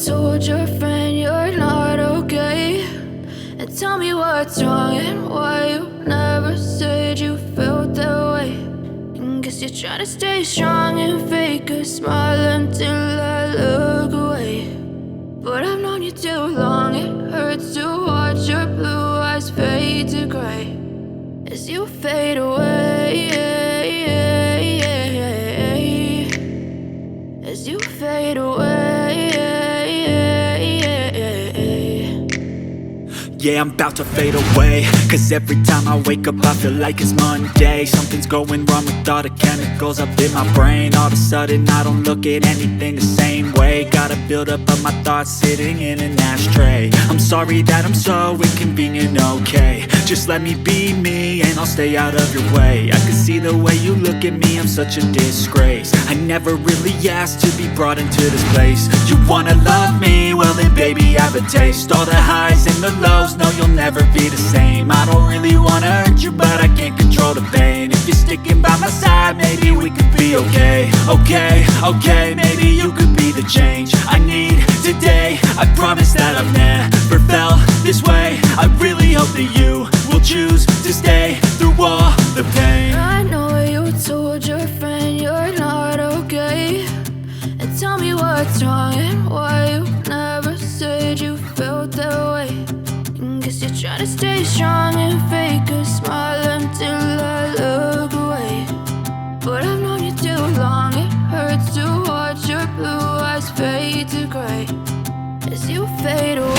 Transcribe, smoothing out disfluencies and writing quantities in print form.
told your friend you're not okay, and tell me what's wrong and why you never said you felt that way. And guess you're trying to stay strong and fake a smile until I look away. But I've known you too long, it hurts to watch your blue eyes fade to gray as you fade away, as you fade away. Yeah, I'm about to fade away, cause every time I wake up I feel like it's Monday. Something's going wrong with all the chemicals up in my brain. All of a sudden I don't look at anything the same way. Gotta build up of my thoughts sitting in an ashtray. I'm sorry that I'm so inconvenient, okay. Just let me be me and I'll stay out of your way. I can see the way you look at me, I'm such a disgrace. I never really asked to be brought into this place. You wanna love me? Well then baby I have a taste. All the highs and the lows, no you'll never be the same. I don't really wanna hurt you but I can't control the pain. If you're sticking by my side maybe we could be okay. Okay, maybe you could be the change I need today. I promise that I've never felt this way. I really hope that you will choose to stay through all the pain. I know you told your friend you're not okay, and tell me what's wrong and why you never said you felt that way. And guess you're trying to stay strong and fake a smile until I look away. But I've known you too long, it hurts to watch your blue eyes fade to gray as you fade away.